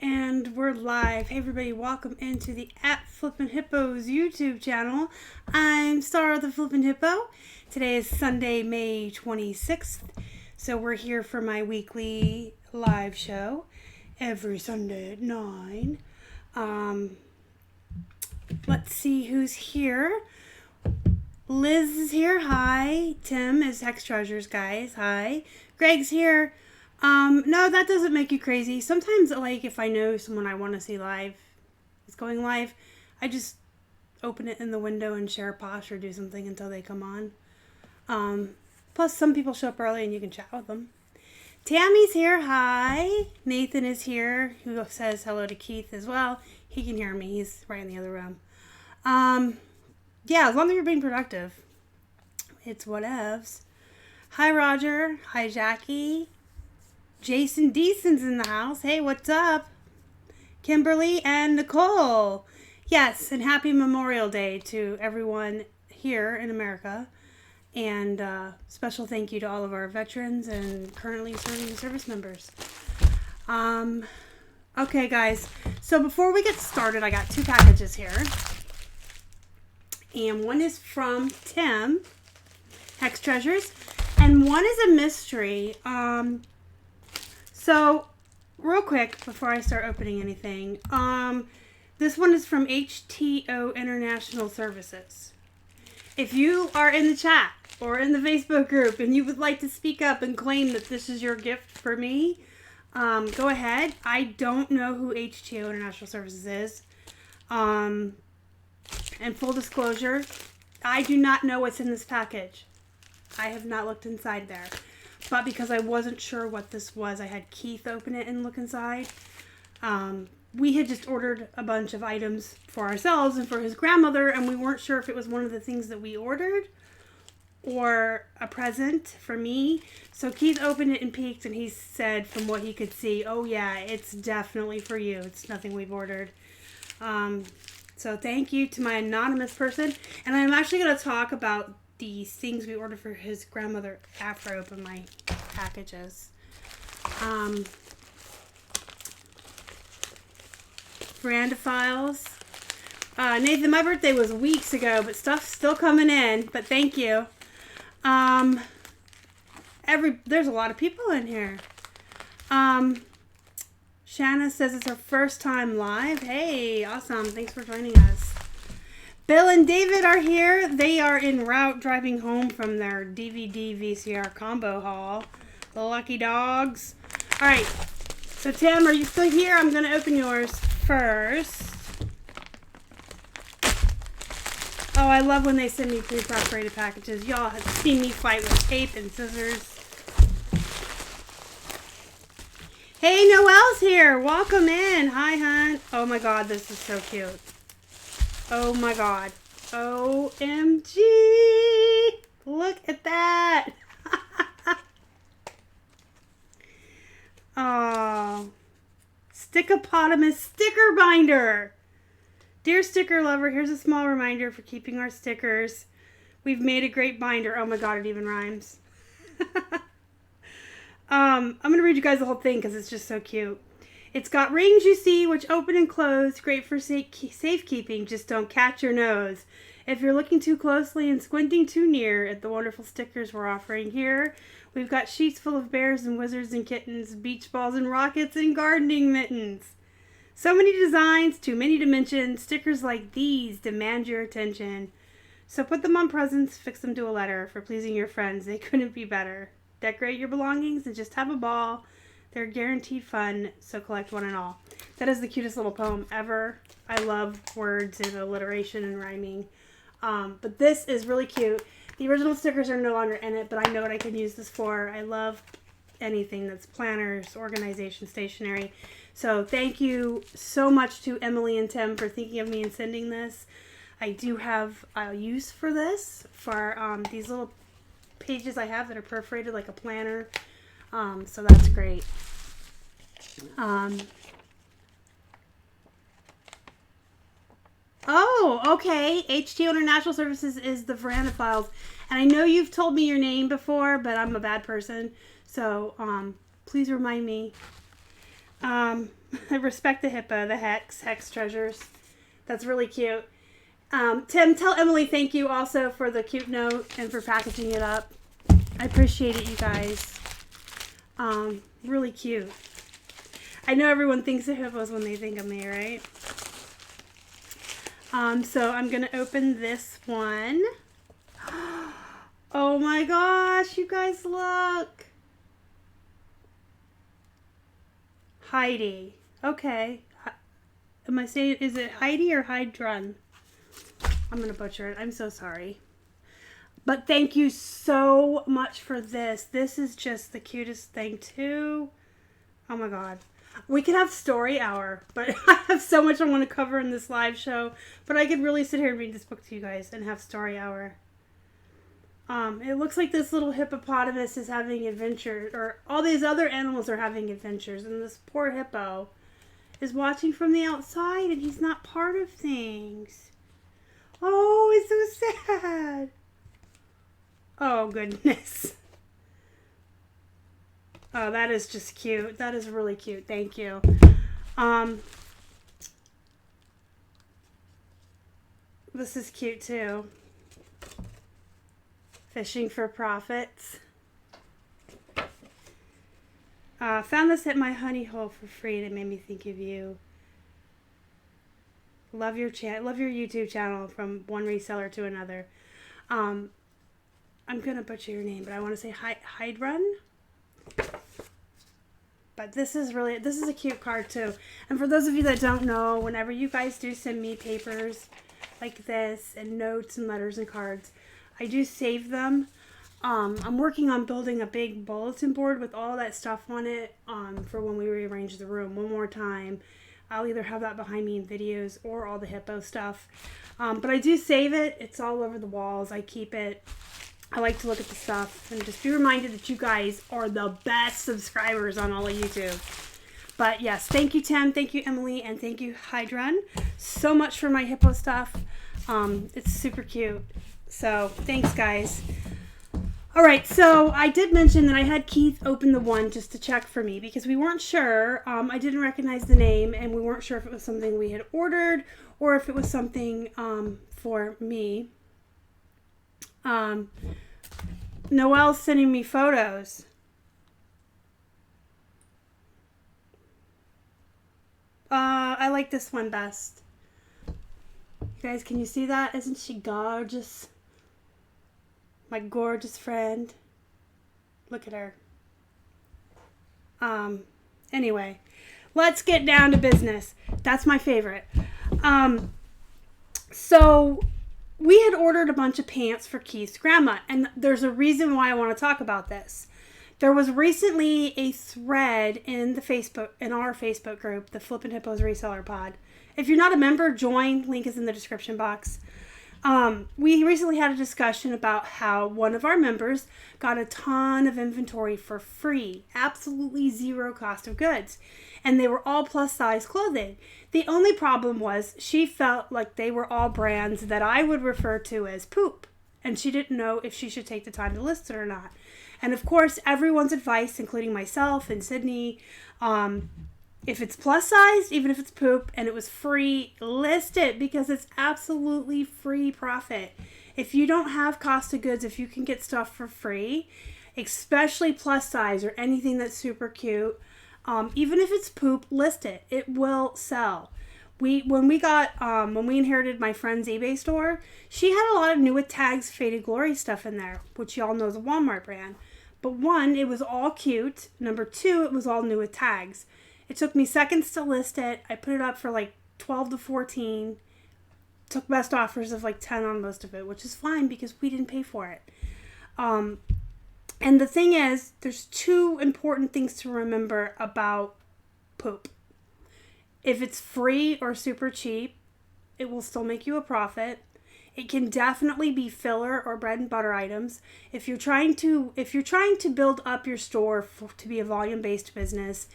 And we're live. Hey everybody, welcome into the Flippin Hippos YouTube channel. I'm Star the Flippin Hippo. Today is Sunday, May 26th. So we're here for my weekly live show every Sunday at 9. Let's see who's here. Liz is here. Hi. Tim is Hex Treasures, guys. Hi. Greg's here. No, that doesn't make you crazy. Sometimes, like, if I know someone I want to see live is going live, I just open it in the window and share Posh or do something until they come on. Plus, some people show up early and you can chat with them. Tammy's here. Hi. Nathan is here, who says hello to Keith as well. He can hear me. He's right in the other room. Yeah, as long as you're being productive. It's whatevs. Hi, Roger. Hi, Jackie. Jason Deason's in the house. Hey, what's up? Kimberly and Nicole. Yes, and happy Memorial Day to everyone here in America. And special thank you to all of our veterans and currently serving service members. Okay, guys. So before we get started, I got 2 packages here. And one is from Tim, Hex Treasures. And one is a mystery. So, real quick, before I start opening anything, this one is from HTO International Services. If you are in the chat or in the Facebook group and you would like to speak up and claim that this is your gift for me, go ahead. I don't know who HTO International Services is. And full disclosure, I do not know what's in this package. I have not looked inside there. But because I wasn't sure what this was, I had Keith open it and look inside. We had just ordered a bunch of items for ourselves and for his grandmother, and we weren't sure if it was one of the things that we ordered or a present for me. So Keith opened it and peeked, and he said from what he could see, oh yeah, it's definitely for you. It's nothing we've ordered. So thank you to my anonymous person. And I'm actually going to talk about these things we ordered for his grandmother after I open my packages. Veranda files. Nathan, my birthday was weeks ago, but stuff's still coming in. But thank you. There's a lot of people in here. Shanna says it's her first time live. Hey, awesome. Thanks for joining us. Bill and David are here. They are en route driving home from their DVD VCR combo haul. The lucky dogs. All right. So, Tim, are you still here? I'm going to open yours first. Oh, I love when they send me pre-perforated packages. Y'all have seen me fight with tape and scissors. Hey, Noelle's here. Welcome in. Hi, hon. Oh, my God. This is so cute. Oh my God. OMG. Look at that. Oh. Stickopotamus sticker binder. Dear sticker lover, here's a small reminder for keeping our stickers. We've made a great binder. Oh my God, it even rhymes. I'm going to read you guys the whole thing because it's just so cute. It's got rings, you see, which open and close. Great for safekeeping. Just don't catch your nose. If you're looking too closely and squinting too near at the wonderful stickers we're offering here, we've got sheets full of bears and wizards and kittens, beach balls and rockets and gardening mittens. So many designs, too many to mention. Stickers like these demand your attention. So put them on presents, fix them to a letter. For pleasing your friends, they couldn't be better. Decorate your belongings and just have a ball. They're guaranteed fun, so collect one and all. That is the cutest little poem ever. I love words and alliteration and rhyming. But this is really cute. The original stickers are no longer in it, but I know what I can use this for. I love anything that's planners, organization, stationery. So thank you so much to Emily and Tim for thinking of me and sending this. I do have a use for this, for these little pages I have that are perforated like a planner. So that's great. Oh, okay. HTO International Services is the Veranda Files. And I know you've told me your name before, but I'm a bad person. So, please remind me. I respect the hippo, the hex treasures. That's really cute. Tim, tell Emily thank you also for the cute note and for packaging it up. I appreciate it, you guys. Really cute. I know everyone thinks of hippos when they think of me, right? So I'm going to open this one. Oh my gosh, you guys look. Heidi. Okay. Am I saying, is it Heidi or Hydrun? I'm going to butcher it. I'm so sorry. But thank you so much for this. This is just the cutest thing too. Oh my God. We could have story hour, but I have so much I want to cover in this live show. But I could really sit here and read this book to you guys and have story hour. It looks like this little hippopotamus is having adventures, or all these other animals are having adventures, and this poor hippo is watching from the outside, and he's not part of things. Oh, it's so sad. Oh, goodness. Oh, that is just cute. That is really cute. Thank you. This is cute, too. Fishing for profits. Found this at my honey hole for free, and it made me think of you. Love your YouTube channel from one reseller to another. I'm gonna butcher your name, but I want to say Hydrun. But this is a cute card too. And for those of you that don't know, whenever you guys do send me papers like this and notes and letters and cards, I do save them. I'm working on building a big bulletin board with all that stuff on it for when we rearrange the room one more time. I'll either have that behind me in videos or all the hippo stuff. But I do save it. It's all over the walls. I keep it. I like to look at the stuff and just be reminded that you guys are the best subscribers on all of YouTube. But yes, thank you, Tim. Thank you, Emily. And thank you, Hydrun, so much for my hippo stuff. It's super cute. So thanks, guys. All right, so I did mention that I had Keith open the one just to check for me because we weren't sure. I didn't recognize the name, and we weren't sure if it was something we had ordered or if it was something for me. Noelle's sending me photos. I like this one best. You guys, can you see that? Isn't she gorgeous? My gorgeous friend. Look at her. Anyway, let's get down to business. That's my favorite. So we had ordered a bunch of pants for Keith's grandma, and there's a reason why I want to talk about this. There was recently a thread in our Facebook group, the Flippin Hippos Reseller Pod. If you're not a member, join. Link is in the description box. We recently had a discussion about how one of our members got a ton of inventory for free, absolutely zero cost of goods, and they were all plus size clothing. The only problem was she felt like they were all brands that I would refer to as poop, and she didn't know if she should take the time to list it or not. And of course, everyone's advice, including myself and Sydney, if it's plus size, even if it's poop, and it was free, list it because it's absolutely free profit. If you don't have cost of goods, if you can get stuff for free, especially plus size or anything that's super cute, even if it's poop, list it. It will sell. When we inherited my friend's eBay store, she had a lot of new with tags, Faded Glory stuff in there, which y'all know is a Walmart brand. But one, it was all cute. Number two, it was all new with tags. It took me seconds to list it. I put it up for like 12 to 14. Took best offers of like 10 on most of it, which is fine because we didn't pay for it. And the thing is, there's two important things to remember about poop. If it's free or super cheap, it will still make you a profit. It can definitely be filler or bread and butter items. If you're trying to build up your store to be a volume-based business,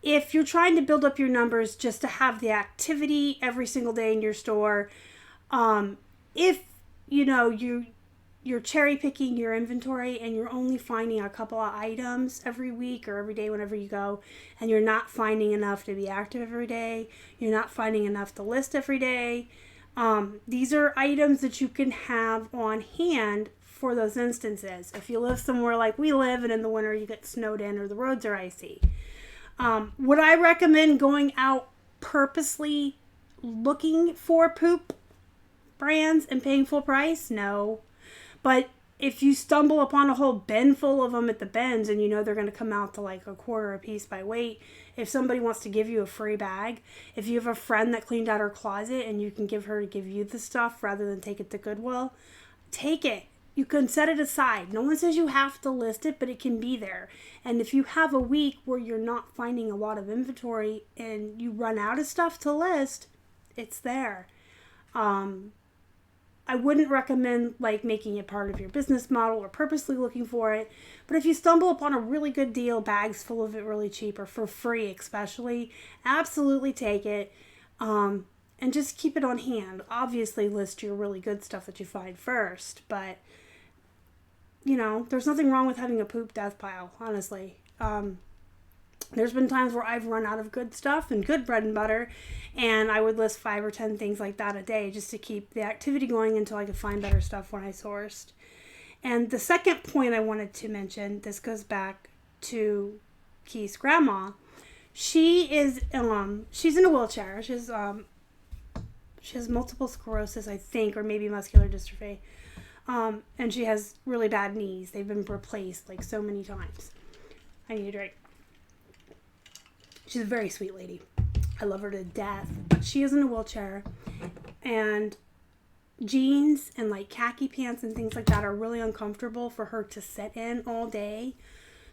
if you're trying to build up your numbers just to have the activity every single day in your store, if you you're cherry picking your inventory and you're only finding a couple of items every week or every day whenever you go, and you're not finding enough to be active every day, you're not finding enough to list every day, these are items that you can have on hand for those instances. If you live somewhere like we live and in the winter you get snowed in or the roads are icy. Would I recommend going out purposely looking for poop brands and paying full price? No. But if you stumble upon a whole bin full of them at the bins and you know they're going to come out to like a quarter a piece by weight, if somebody wants to give you a free bag, if you have a friend that cleaned out her closet and you can give her to give you the stuff rather than take it to Goodwill, take it. You can set it aside. No one says you have to list it, but it can be there. And if you have a week where you're not finding a lot of inventory and you run out of stuff to list, it's there. I wouldn't recommend like making it part of your business model or purposely looking for it. But if you stumble upon a really good deal, bags full of it really cheap or for free especially, absolutely take it. And just keep it on hand. Obviously list your really good stuff that you find first. But, you know, there's nothing wrong with having a poop death pile, honestly. There's been times where I've run out of good stuff and good bread and butter, and I would list 5 or 10 things like that a day just to keep the activity going until I could find better stuff when I sourced. And the second point I wanted to mention, this goes back to Keith's grandma. She is, she's in a wheelchair. She has multiple sclerosis, I think, or maybe muscular dystrophy. And she has really bad knees. They've been replaced like so many times. I need a drink. She's a very sweet lady. I love her to death. But she is in a wheelchair. And jeans and like khaki pants and things like that are really uncomfortable for her to sit in all day.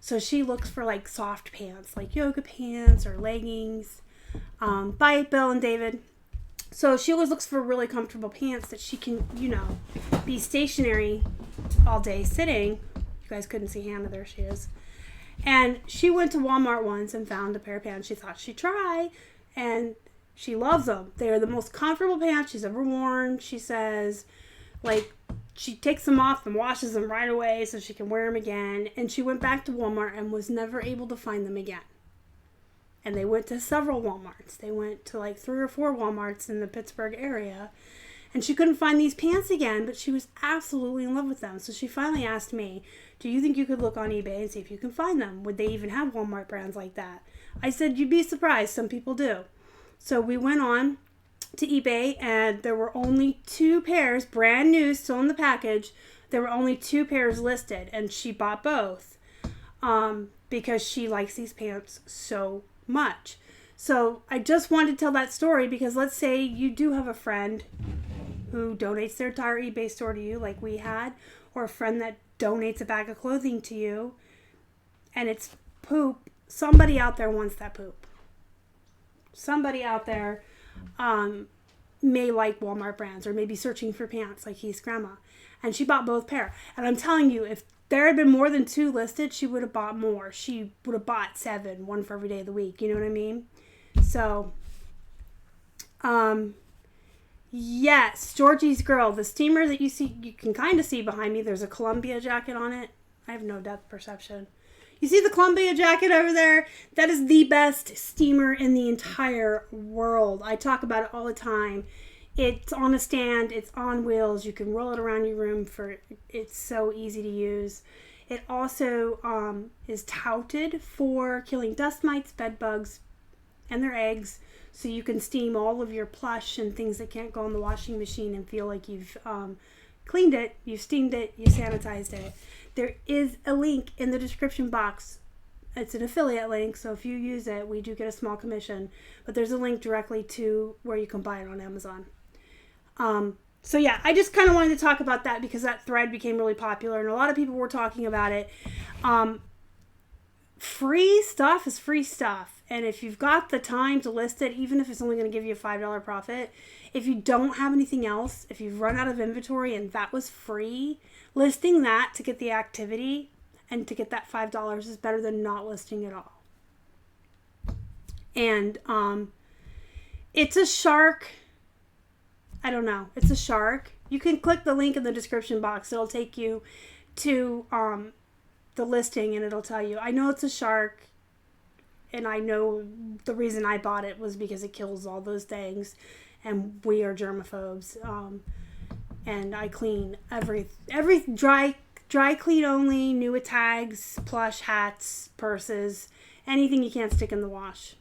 So she looks for like soft pants, like yoga pants or leggings. Bye, Bill and David. So she always looks for really comfortable pants that she can, you know, be stationary all day sitting. You guys couldn't see Hannah. There she is. And she went to Walmart once and found a pair of pants she thought she'd try. And she loves them. They are the most comfortable pants she's ever worn. She says, like, she takes them off and washes them right away so she can wear them again. And she went back to Walmart and was never able to find them again. And they went to several Walmarts. They went to like 3 or 4 Walmarts in the Pittsburgh area. And she couldn't find these pants again, but she was absolutely in love with them. So she finally asked me, do you think you could look on eBay and see if you can find them? Would they even have Walmart brands like that? I said, you'd be surprised. Some people do. So we went on to eBay, and there were only 2 pairs, brand new, still in the package. There were only 2 pairs listed, and she bought both because she likes these pants so much. So I just wanted to tell that story because let's say you do have a friend who donates their entire eBay store to you like we had, or a friend that donates a bag of clothing to you, and it's poop. Somebody out there wants that poop. Somebody out there may like Walmart brands or maybe searching for pants like his grandma. And she bought both pair. And I'm telling you, if there had been more than 2 listed, she would have bought more. She would have bought 7, 1 for every day of the week. You know what I mean? So, yes, Georgie's Girl. The steamer that you see, you can kind of see behind me. There's a Columbia jacket on it. I have no depth perception. You see the Columbia jacket over there? That is the best steamer in the entire world. I talk about it all the time. It's on a stand. It's on wheels. You can roll it around your room. It's so easy to use. It also is touted for killing dust mites, bed bugs, and their eggs. So you can steam all of your plush and things that can't go in the washing machine and feel like you've cleaned it, you've steamed it, you sanitized it. There is a link in the description box. It's an affiliate link, so if you use it, we do get a small commission. But there's a link directly to where you can buy it on Amazon. So yeah, I just kind of wanted to talk about that because that thread became really popular and a lot of people were talking about it. Free stuff is free stuff. And if you've got the time to list it, even if it's only going to give you a $5 profit, if you don't have anything else, if you've run out of inventory and that was free, listing that to get the activity and to get that $5 is better than not listing at all. And it's a shark. I don't know. It's a shark. You can click the link in the description box. It'll take you to the listing, and it'll tell you. I know it's a shark, and I know the reason I bought it was because it kills all those things, and we are germaphobes. And I clean every dry clean only, new with tags, plush, hats, purses, anything you can't stick in the wash.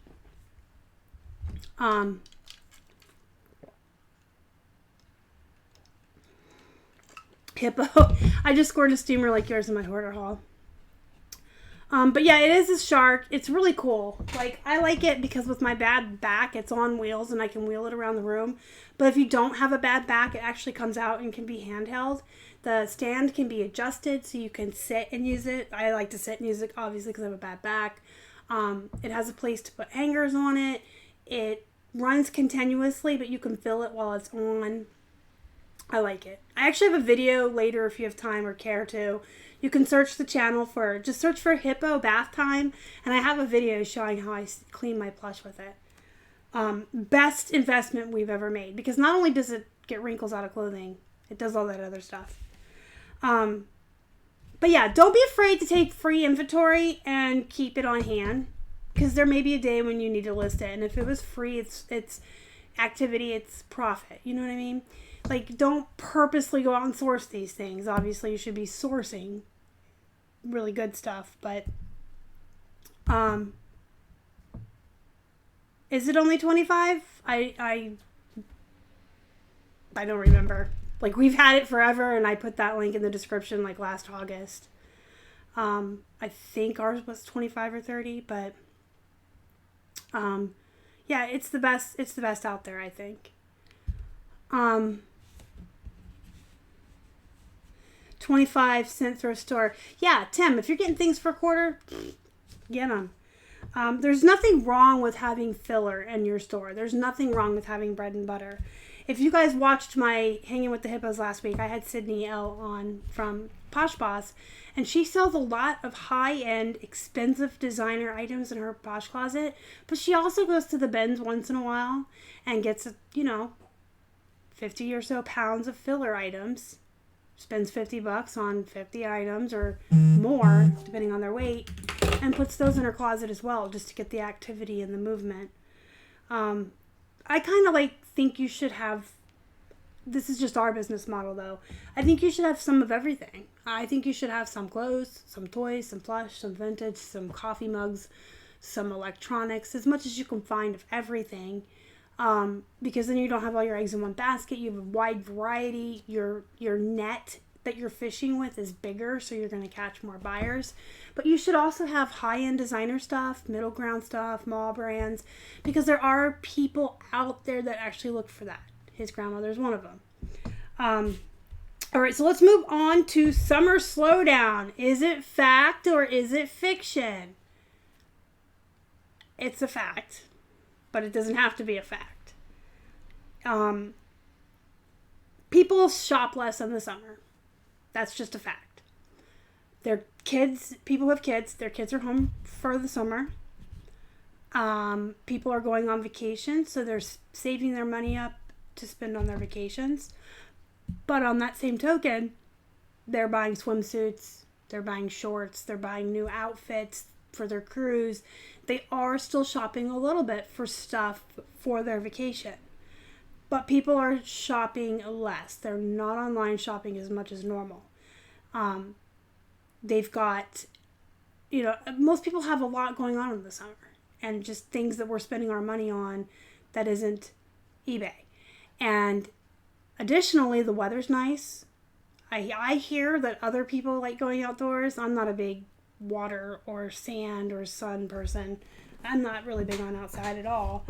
Hippo. I just scored a steamer like yours in my hoarder haul. But yeah, it is a shark. It's really cool. Like, I like it because with my bad back, it's on wheels and I can wheel it around the room. But if you don't have a bad back, it actually comes out and can be handheld. The stand can be adjusted so you can sit and use it. I like to sit and use it, obviously, because I have a bad back. It has a place to put hangers on it. It runs continuously, but you can fill it while it's on. I like it. I actually have a video later if you have time or care to. You can search the channel just search for Hippo bath time, and I have a video showing how I clean my plush with it. Best investment we've ever made, because not only does it get wrinkles out of clothing, it does all that other stuff. But yeah, don't be afraid to take free inventory and keep it on hand, because there may be a day when you need to list it, and if it was free, it's activity, it's profit. You know what I mean? Like, don't purposely go out and source these things. Obviously, you should be sourcing really good stuff, but is it only $25? I don't remember. Like, we've had it forever, and I put that link in the description like last August. I think ours was $25 or $30, but yeah, it's the best. It's the best out there, I think. 25 cents for a store. Yeah, Tim, if you're getting things for a quarter, get them. There's nothing wrong with having filler in your store. There's nothing wrong with having bread and butter. If you guys watched my Hanging with the Hippos last week, I had Sydney L on from Posh Boss, and she sells a lot of high-end, expensive designer items in her Posh Closet, but she also goes to the bins once in a while and gets, 50 or so pounds of filler items. Spends $50 on 50 items or more, depending on their weight, and puts those in her closet as well, just to get the activity and the movement. I kind of think you should have, this is just our business model though, I think you should have some of everything. I think you should have some clothes, some toys, some plush, some vintage, some coffee mugs, some electronics, as much as you can find of everything. Because then you don't have all your eggs in one basket. You have a wide variety. Your net that you're fishing with is bigger, so you're going to catch more buyers. But you should also have high-end designer stuff, middle ground stuff, mall brands, because there are people out there that actually look for that. His grandmother's one of them. All right, so let's move on to summer slowdown. Is it fact or is it fiction? It's a fact, but it doesn't have to be a fact. People shop less in the summer. That's just a fact. People have kids, their kids are home for the summer. People are going on vacation, so they're saving their money up to spend on their vacations. But on that same token, they're buying swimsuits, they're buying shorts, they're buying new outfits for their cruise. They are still shopping a little bit for stuff for their vacation. But people are shopping less. They're not online shopping as much as normal. They've got, most people have a lot going on in the summer. And just things that we're spending our money on that isn't eBay. And additionally, the weather's nice. I hear that other people like going outdoors. I'm not a big water or sand or sun person. I'm not really big on outside at all.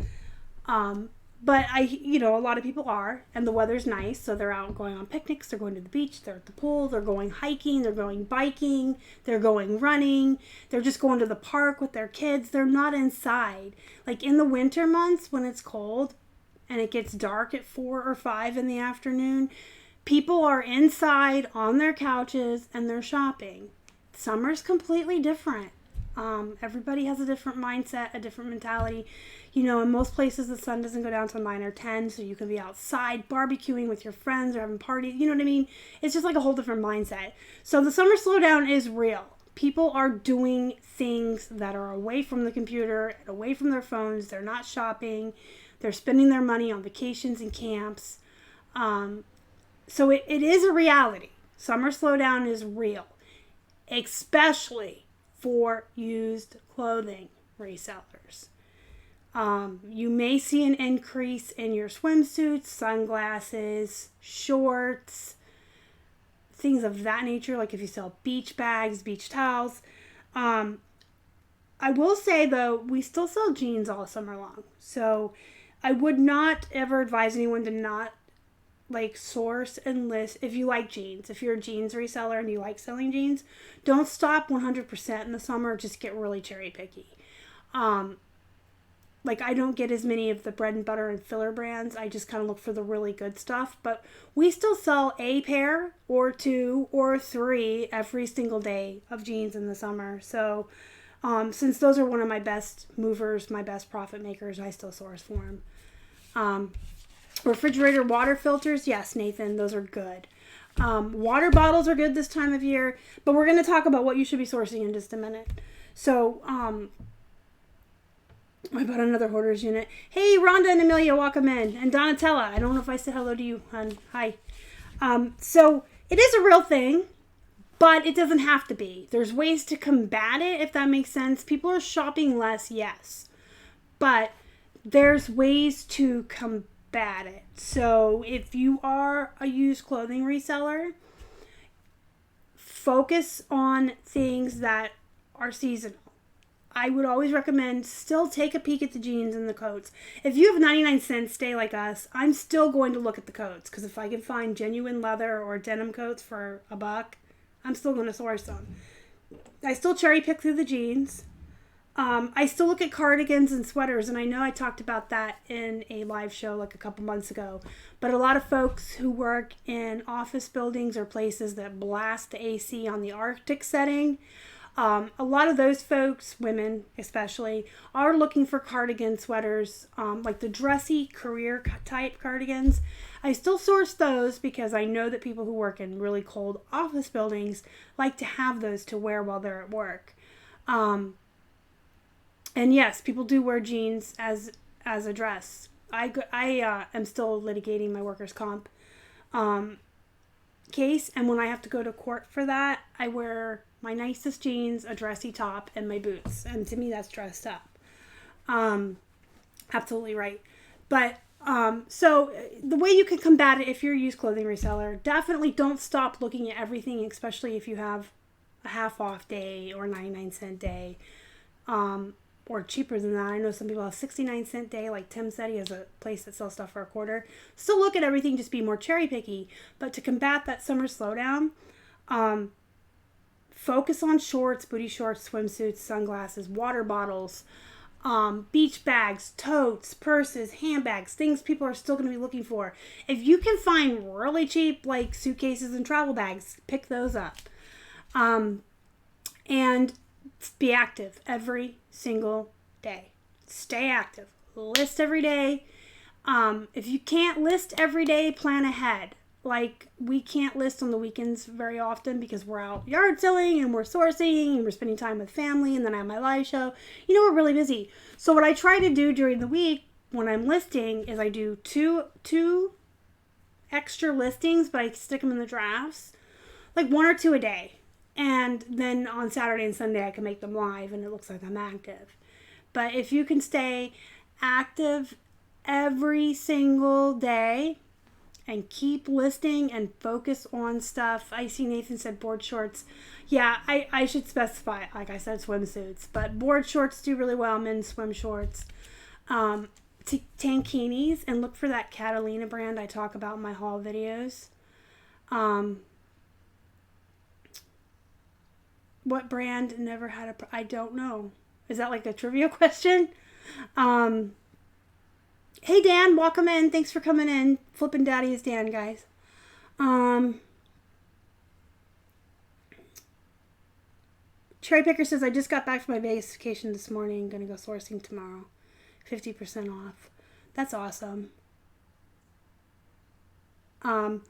But a lot of people are, and the weather's nice, so they're out going on picnics, they're going to the beach, they're at the pool, they're going hiking, they're going biking, they're going running, they're just going to the park with their kids. They're not inside. Like in the winter months when it's cold and it gets dark at 4 or 5 in the afternoon, people are inside on their couches and they're shopping. Summer's completely different. Everybody has a different mindset, a different mentality. You know, in most places the sun doesn't go down till 9 or 10, so you can be outside barbecuing with your friends or having parties. You know what I mean? It's just like a whole different mindset. So the summer slowdown is real. People are doing things that are away from the computer and away from their phones. They're not shopping. They're spending their money on vacations and camps. So it is a reality. Summer slowdown is real, especially for used clothing resellers. You may see an increase in your swimsuits, sunglasses, shorts, things of that nature, like if you sell beach bags, beach towels. I will say, though, we still sell jeans all summer long. So I would not ever advise anyone to not source and list. If you like jeans, if you're a jeans reseller and you like selling jeans, don't stop 100% in the summer. Just get really cherry picky. I don't get as many of the bread and butter and filler brands. I just kind of look for the really good stuff. But we still sell a pair or 2 or 3 every single day of jeans in the summer. So since those are one of my best movers, my best profit makers, I still source for them. Refrigerator water filters, yes, Nathan, those are good. Water bottles are good this time of year, but we're going to talk about what you should be sourcing in just a minute. So, I bought another hoarder's unit. Hey, Rhonda and Amelia, welcome in. And Donatella, I don't know if I said hello to you, hon. Hi. So, it is a real thing, but it doesn't have to be. There's ways to combat it, if that makes sense. People are shopping less, yes, but there's ways to combat it. So if you are a used clothing reseller, focus on things that are seasonal. I would always recommend still take a peek at the jeans and the coats. If you have 99-cent stay like us, I'm still going to look at the coats, because if I can find genuine leather or denim coats for $1, I'm still going to source them. I still cherry pick through the jeans. I still look at cardigans and sweaters, and I know I talked about that in a live show like a couple months ago, but a lot of folks who work in office buildings or places that blast the AC on the Arctic setting, a lot of those folks, women especially, are looking for cardigan sweaters, like the dressy career type cardigans. I still source those because I know that people who work in really cold office buildings like to have those to wear while they're at work. And yes, people do wear jeans as a dress. I am still litigating my workers' comp case, and when I have to go to court for that, I wear my nicest jeans, a dressy top, and my boots. And to me, that's dressed up. Absolutely right. But so the way you can combat it if you're a used clothing reseller, definitely don't stop looking at everything, especially if you have a half off day or 99-cent day. Or cheaper than that. I know some people have 69-cent day, like Tim said, he has a place that sells stuff for $0.25. Still look at everything, just be more cherry picky. But to combat that summer slowdown, focus on shorts, booty shorts, swimsuits, sunglasses, water bottles, beach bags, totes, purses, handbags, things people are still going to be looking for. If you can find really cheap, like suitcases and travel bags, pick those up. And be active every single day. Stay active. List every day. If you can't list every day, plan ahead. Like, we can't list on the weekends very often because we're out yard selling and we're sourcing and we're spending time with family, and then I have my live show. You know, we're really busy. So what I try to do during the week when I'm listing is I do two extra listings, but I stick them in the drafts. Like 1 or 2 a day. And then on Saturday and Sunday, I can make them live, and it looks like I'm active. But if you can stay active every single day and keep listing and focus on stuff. I see Nathan said board shorts. Yeah, I should specify, like I said, swimsuits. But board shorts do really well, men's swim shorts. Tankinis, and look for that Catalina brand I talk about in my haul videos. What brand never had I don't know. Is that like a trivia question? Hey Dan, welcome in. Thanks for coming in. Flippin' Daddy is Dan, guys. Cherry Picker says, I just got back from my Vegas vacation this morning. Going to go sourcing tomorrow. 50% off. That's awesome. All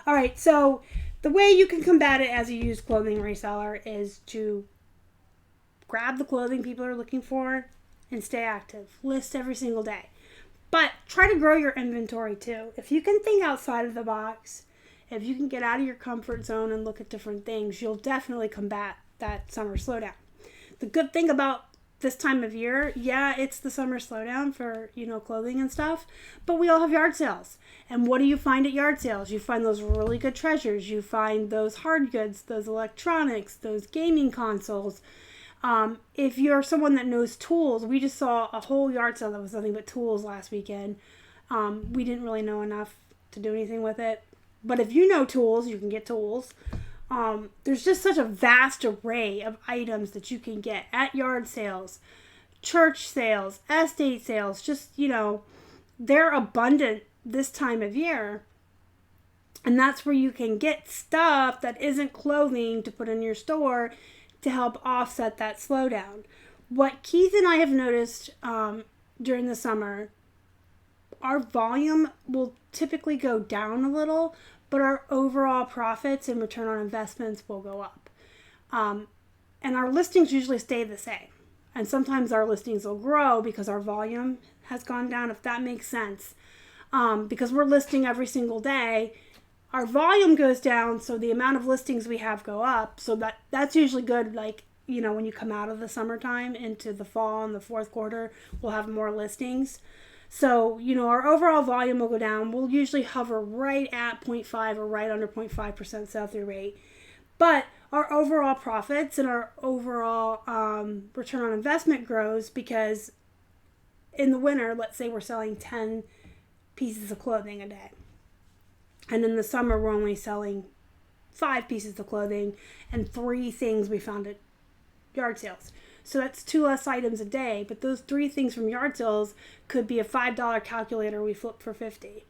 right, so the way you can combat it as a used clothing reseller is to grab the clothing people are looking for and stay active. List every single day. But try to grow your inventory too. If you can think outside of the box, if you can get out of your comfort zone and look at different things, you'll definitely combat that summer slowdown. The good thing about this time of year, yeah, it's the summer slowdown for, clothing and stuff, but we all have yard sales. And what do you find at yard sales? You find those really good treasures. You find those hard goods, those electronics, those gaming consoles. If you're someone that knows tools, we just saw a whole yard sale that was nothing but tools last weekend. We didn't really know enough to do anything with it. But if you know tools, you can get tools. There's just such a vast array of items that you can get at yard sales, church sales, estate sales. Just, they're abundant this time of year. And that's where you can get stuff that isn't clothing to put in your store to help offset that slowdown. What Keith and I have noticed during the summer, our volume will typically go down a little, but our overall profits and return on investments will go up. And our listings usually stay the same. And sometimes our listings will grow because our volume has gone down, if that makes sense. Because we're listing every single day, our volume goes down, so the amount of listings we have go up. So that's usually good, when you come out of the summertime into the fall and the fourth quarter, we'll have more listings. So, our overall volume will go down. We'll usually hover right at 0.5 or right under 0.5% sell-through rate. But our overall profits and our overall return on investment grows because in the winter, let's say we're selling 10 pieces of clothing a day. And in the summer, we're only selling 5 pieces of clothing and 3 things we found at yard sales. So that's 2 less items a day, but those 3 things from yard sales could be a $5 calculator we flipped for $50.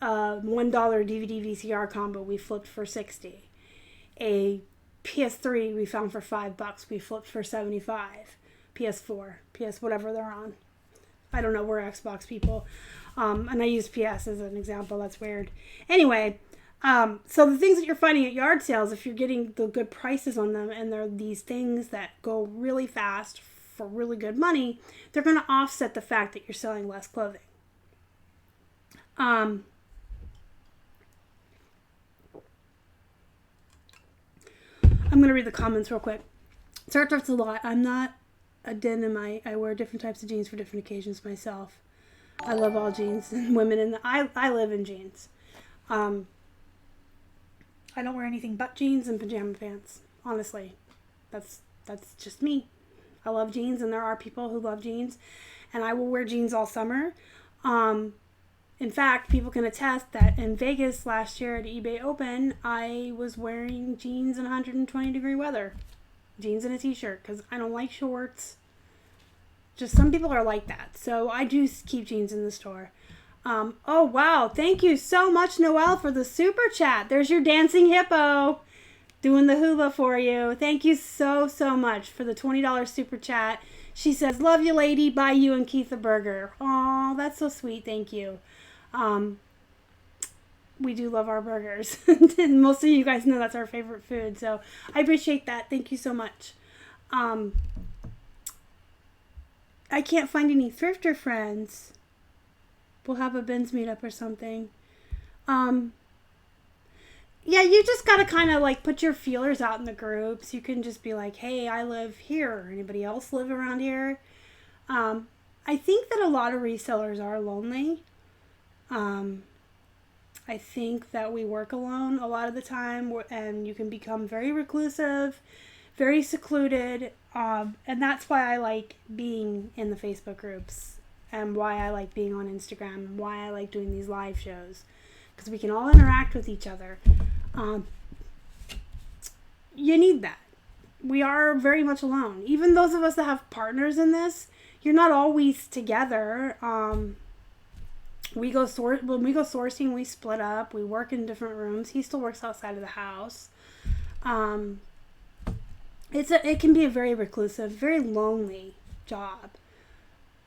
$1 DVD VCR combo we flipped for $60. A PS3 we found for $5 we flipped for $75. PS4, PS whatever they're on. I don't know, we're Xbox people. And I use PS as an example, that's weird. Anyway, so the things that you're finding at yard sales, if you're getting the good prices on them and they're these things that go really fast for really good money, they're going to offset the fact that you're selling less clothing. I'm going to read the comments real quick. Start off a lot. I'm not a denim. I wear different types of jeans for different occasions myself. I love all jeans and women, and I live in jeans. I don't wear anything but jeans and pajama pants, honestly. That's just me. I love jeans, and there are people who love jeans, and I will wear jeans all summer. In fact, people can attest that in Vegas last year at eBay Open, I was wearing jeans in 120 degree weather. Jeans and a t-shirt, because I don't like shorts. Just some people are like that. So I do keep jeans in the store. Oh, wow. Thank you so much, Noelle, for the super chat. There's your dancing hippo doing the hula for you. Thank you so, so much for the $20 super chat. She says, love you, lady. Buy you and Keith a burger. Aw, that's so sweet. Thank you. We do love our burgers. And most of you guys know that's our favorite food. So I appreciate that. Thank you so much. I can't find any thrifter friends. We'll have a bins meetup or something. Yeah, you just got to kind of put your feelers out in the groups. You can just be like, hey, I live here. Anybody else live around here? I think that a lot of resellers are lonely. I think that we work alone a lot of the time, and you can become very reclusive, very secluded, and that's why I like being in the Facebook groups, and why I like being on Instagram, and why I like doing these live shows, because we can all interact with each other. You need that. We are very much alone. Even those of us that have partners in this, you're not always together. When we go sourcing, we split up. We work in different rooms. He still works outside of the house. it can be a very reclusive, very lonely job.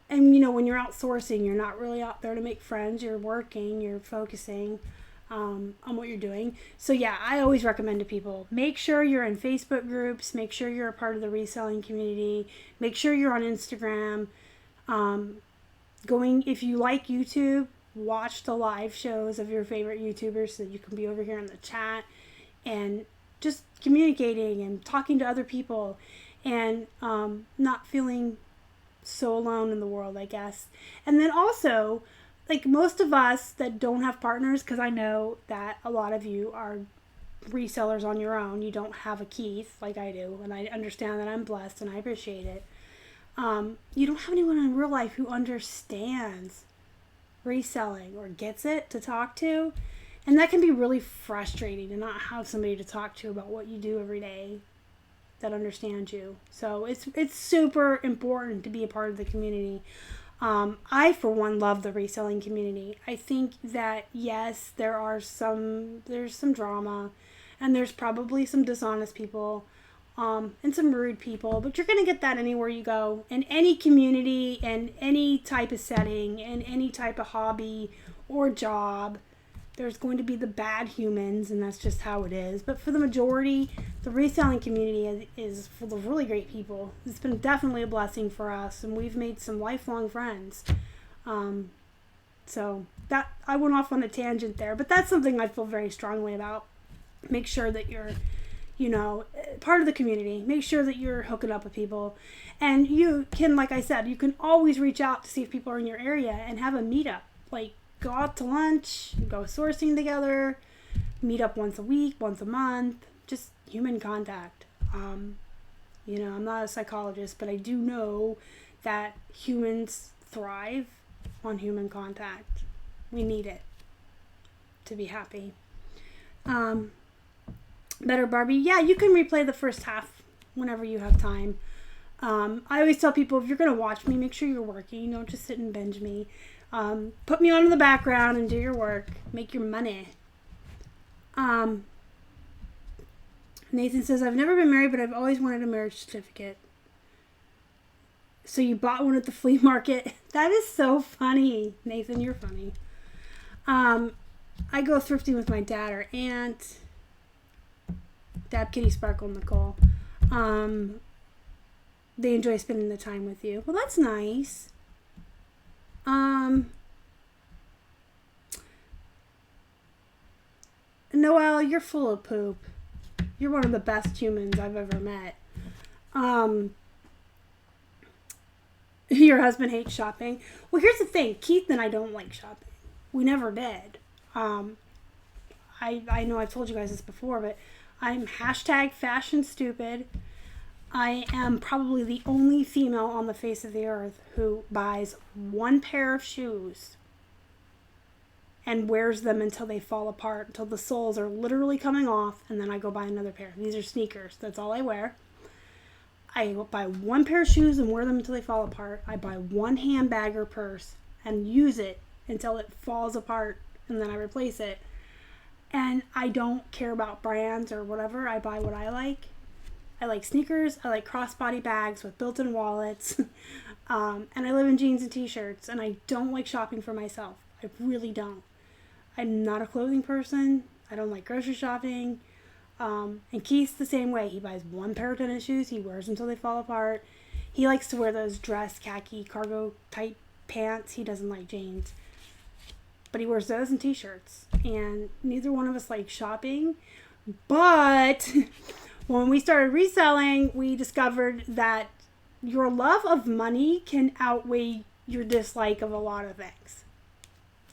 And, you know, when you're outsourcing, you're not really out there to make friends. You're working, you're focusing on what you're doing. So, yeah, I always recommend to people, make sure you're in Facebook groups. Make sure you're a part of the reselling community. Make sure you're on Instagram. If you like YouTube, watch the live shows of your favorite YouTubers so that you can be over here in the chat and just communicating and talking to other people and not feeling so alone in the world, I guess. And then also, like most of us that don't have partners, because I know that a lot of you are resellers on your own. You don't have a Keith like I do, and I understand that I'm blessed and I appreciate it. You don't have anyone in real life who understands reselling or gets it to talk to. And that can be really frustrating to not have somebody to talk to about what you do every day that understands you. So it's super important to be a part of the community. I, for one, love the reselling community. I think that, yes, there's some drama, and there's probably some dishonest people, and some rude people, but you're going to get that anywhere you go, in any community, and any type of setting, and any type of hobby or job. There's going to be the bad humans, and that's just how it is. But for the majority, the reselling community is full of really great people. It's been definitely a blessing for us, and we've made some lifelong friends. So that I went off on a tangent there, but that's something I feel very strongly about. Make sure that you're, part of the community. Make sure that you're hooking up with people. And you can, like I said, you can always reach out to see if people are in your area and have a meetup. Like, go out to lunch, go sourcing together, meet up once a week, once a month, just human contact. I'm not a psychologist, but I do know that humans thrive on human contact. We need it to be happy. Better Barbie, yeah, you can replay the first half whenever you have time. I always tell people, if you're going to watch me, make sure you're working. Don't just sit and binge me. Put me on in the background and do your work. Make your money. Nathan says, I've never been married, but I've always wanted a marriage certificate. So you bought one at the flea market? That is so funny. Nathan, you're funny. I go thrifting with my dad or aunt. Dab Kitty Sparkle Nicole. They enjoy spending the time with you. Well, that's nice. Noelle, you're full of poop. You're one of the best humans I've ever met. Your husband hates shopping. Well, here's the thing. Keith and I don't like shopping. We never did. I know I've told you guys this before, but I'm #fashion stupid. I am probably the only female on the face of the earth who buys one pair of shoes and wears them until they fall apart, until the soles are literally coming off, and then I go buy another pair. These are sneakers. That's all I wear. I buy one pair of shoes and wear them until they fall apart. I buy one handbag or purse and use it until it falls apart, and then I replace it. And I don't care about brands or whatever. I buy what I like. I like sneakers. I like crossbody bags with built-in wallets. And I live in jeans and t-shirts. And I don't like shopping for myself. I really don't. I'm not a clothing person. I don't like grocery shopping. And Keith's the same way. He buys one pair of tennis shoes. He wears them until they fall apart. He likes to wear those dress khaki cargo type pants. He doesn't like jeans. But he wears those and t-shirts. And neither one of us like shopping. But when we started reselling, we discovered that your love of money can outweigh your dislike of a lot of things.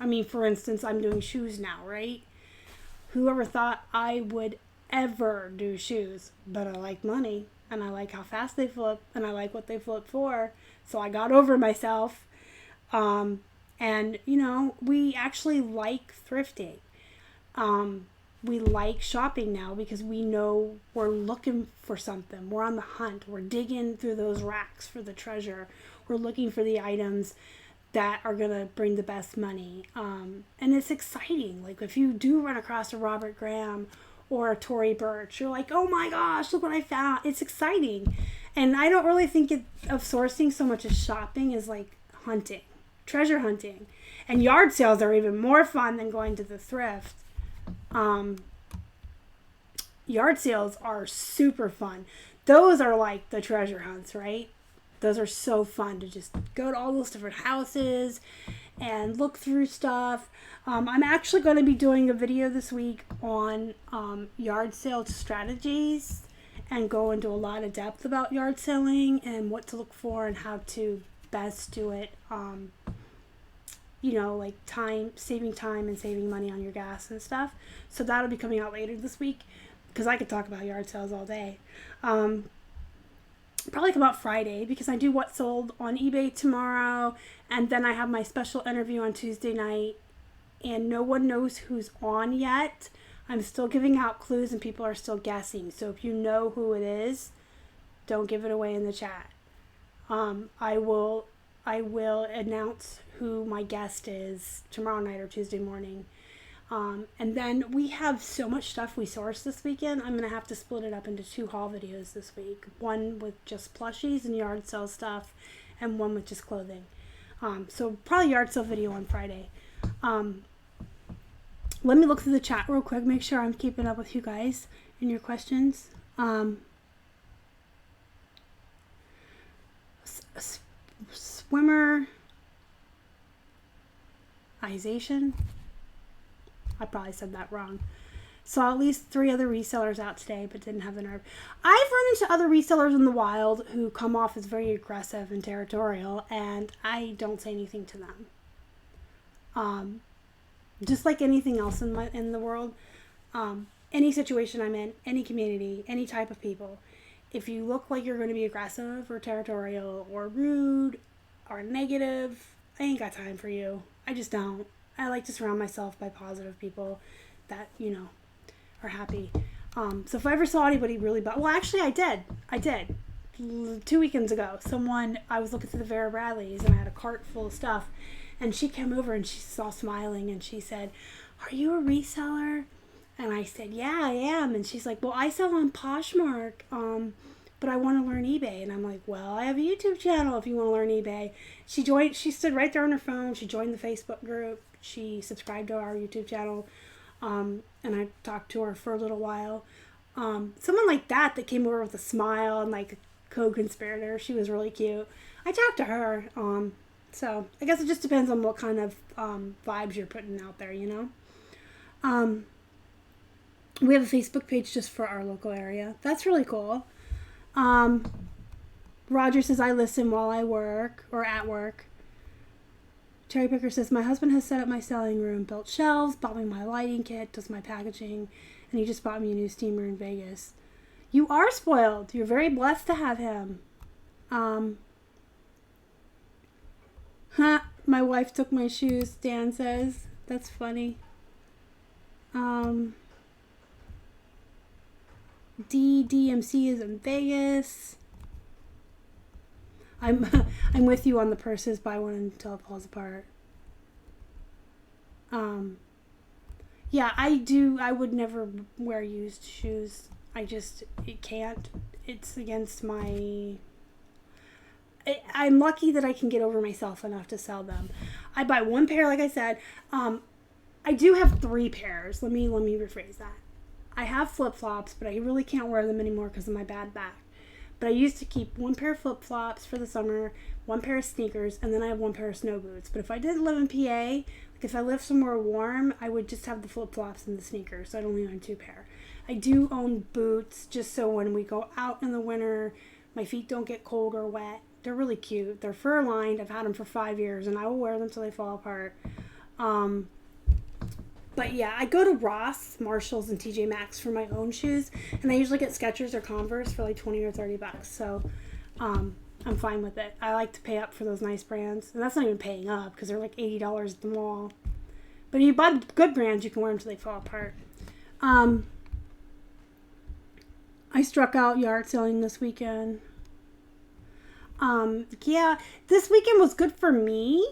I mean, for instance, I'm doing shoes now, right? Whoever thought I would ever do shoes? But I like money, and I like how fast they flip, and I like what they flip for. So I got over myself. And, we actually like thrifting. We like shopping now because we know we're looking for something. We're on the hunt. We're digging through those racks for the treasure. We're looking for the items that are going to bring the best money. And it's exciting. Like if you do run across a Robert Graham or a Tory Burch. You're like, oh my gosh, look what I found. It's exciting. And I don't really think of sourcing so much as shopping as like hunting, treasure hunting. And yard sales are even more fun than going to the thrift. Yard sales are super fun. Those are like the treasure hunts, right? Those are so fun to just go to all those different houses and look through stuff. I'm actually going to be doing a video this week on yard sale strategies and go into a lot of depth about yard selling and what to look for and how to best do it. Like saving time and saving money on your gas and stuff. So that'll be coming out later this week because I could talk about yard sales all day. Probably come out Friday because I do what sold on eBay tomorrow, and then I have my special interview on Tuesday night, and no one knows who's on yet. I'm still giving out clues and people are still guessing. So if you know who it is, don't give it away in the chat. I will announce who my guest is tomorrow night or Tuesday morning. And then we have so much stuff we sourced this weekend. I'm going to have to split it up into 2 haul videos this week. One with just plushies and yard sale stuff, and one with just clothing. So probably yard sale video on Friday. Let me look through the chat real quick, make sure I'm keeping up with you guys and your questions. Swimmerization. I probably said that wrong. Saw at least 3 other resellers out today, but didn't have the nerve. I've run into other resellers in the wild who come off as very aggressive and territorial, and I don't say anything to them. Just like anything else in the world, any situation I'm in, any community, any type of people, if you look like you're going to be aggressive or territorial or rude or negative, I ain't got time for you. I just don't. I like to surround myself by positive people that, are happy. So if I ever saw anybody really bad, well, actually I did. 2 weekends ago, I was looking through the Vera Bradleys and I had a cart full of stuff, and she came over and she saw smiling and she said, "Are you a reseller?" And I said, "Yeah, I am." And she's like, "Well, I sell on Poshmark, but I want to learn eBay." And I'm like, "Well, I have a YouTube channel if you want to learn eBay." She stood right there on her phone. She joined the Facebook group. She subscribed to our YouTube channel. And I talked to her for a little while. Someone like that came over with a smile and like a co-conspirator. She was really cute. I talked to her. So I guess it just depends on what kind of vibes you're putting out there, We have a Facebook page just for our local area. That's really cool. Roger says, I listen while I work or at work. Cherry Picker says, my husband has set up my selling room, built shelves, bought me my lighting kit, does my packaging, and he just bought me a new steamer in Vegas. You are spoiled. You're very blessed to have him. My wife took my shoes, Dan says. That's funny. DMC is in Vegas. I'm with you on the purses. Buy one until it falls apart. Yeah, I would never wear used shoes. It can't. It's against I'm lucky that I can get over myself enough to sell them. I buy one pair, like I said. I do have 3 pairs. Let me rephrase that. I have flip-flops, but I really can't wear them anymore because of my bad back. But I used to keep 1 pair of flip-flops for the summer, 1 pair of sneakers, and then I have 1 pair of snow boots. But if I didn't live in PA, like if I lived somewhere warm, I would just have the flip-flops and the sneakers. So I'd only own 2 pair. I do own boots just so when we go out in the winter, my feet don't get cold or wet. They're really cute. They're fur-lined. I've had them for 5 years, and I will wear them till they fall apart. But yeah, I go to Ross, Marshalls, and TJ Maxx for my own shoes, and I usually get Skechers or Converse for like $20 or $30. So I'm fine with it. I like to pay up for those nice brands, and that's not even paying up because they're like $80 at the mall. But if you buy good brands, you can wear them till they fall apart. I struck out yard selling this weekend. Yeah, this weekend was good for me,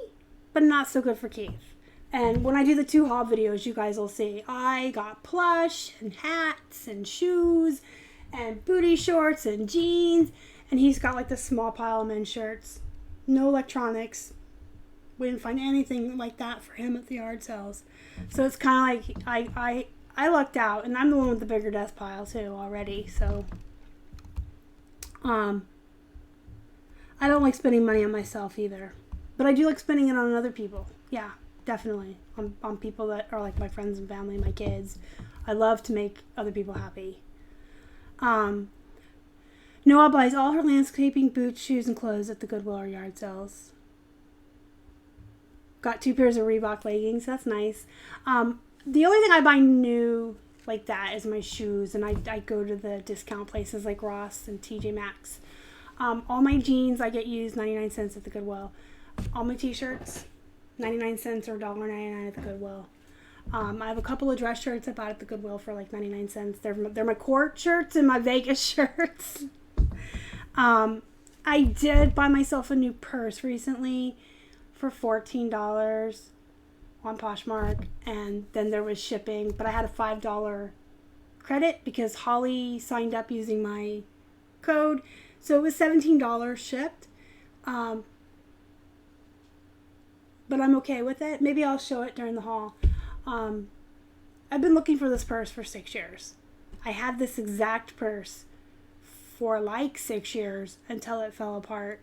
but not so good for Keith. And when I do the 2 haul videos, you guys will see I got plush and hats and shoes and booty shorts and jeans. And he's got like the small pile of men's shirts. No electronics. We didn't find anything like that for him at the yard sales. So it's kind of like I lucked out. And I'm the one with the bigger desk pile too already. So I don't like spending money on myself either. But I do like spending it on other people. Yeah. Definitely. On people that are like my friends and family, my kids. I love to make other people happy. Noelle buys all her landscaping, boots, shoes, and clothes at the Goodwill or yard sales. Got 2 pairs of Reebok leggings. That's nice. The only thing I buy new like that is my shoes. And I go to the discount places like Ross and TJ Maxx. All my jeans I get used 99 cents at the Goodwill. All my t-shirts 99 cents or $1.99 at the Goodwill. I have a couple of dress shirts I bought at the Goodwill for like 99 cents. They're my court shirts and my Vegas shirts. I did buy myself a new purse recently for $14 on Poshmark, and then there was shipping, but I had a $5 credit because Holly signed up using my code, so it was $17 shipped. But I'm okay with it. Maybe I'll show it during the haul. I've been looking for this purse for 6 years. I had this exact purse for like 6 years until it fell apart.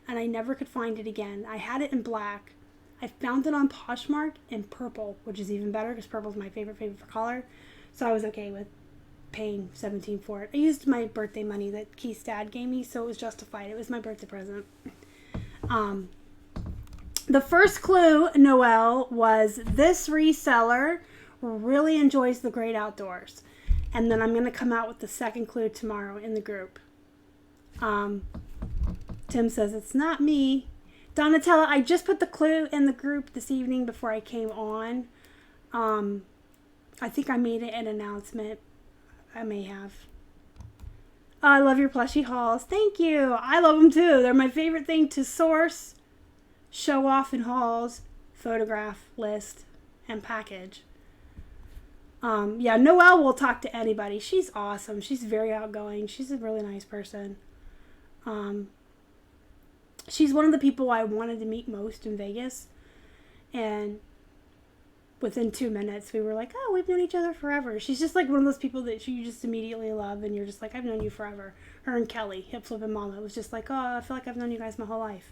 And I never could find it again. I had it in black. I found it on Poshmark in purple, which is even better because purple is my favorite color. So I was okay with paying $17 for it. I used my birthday money that Keith's dad gave me, so it was justified. It was my birthday present. The first clue, Noelle, was this reseller really enjoys the great outdoors. And then I'm going to come out with the second clue tomorrow in the group. Tim says, it's not me. Donatella, I just put the clue in the group this evening before I came on. I think I made it an announcement. I may have. I love your plushie hauls. Thank you. I love them too. They're my favorite thing to source, show off in hauls, photograph, list, and package. Yeah, Noelle will talk to anybody. She's awesome. She's very outgoing. She's a really nice person. She's one of the people I wanted to meet most in Vegas. And within 2 minutes, we were like, oh, we've known each other forever. She's just like one of those people that you just immediately love. And you're just like, I've known you forever. Her and Kelly, Hip Flippin' Mama. It was just like, oh, I feel like I've known you guys my whole life.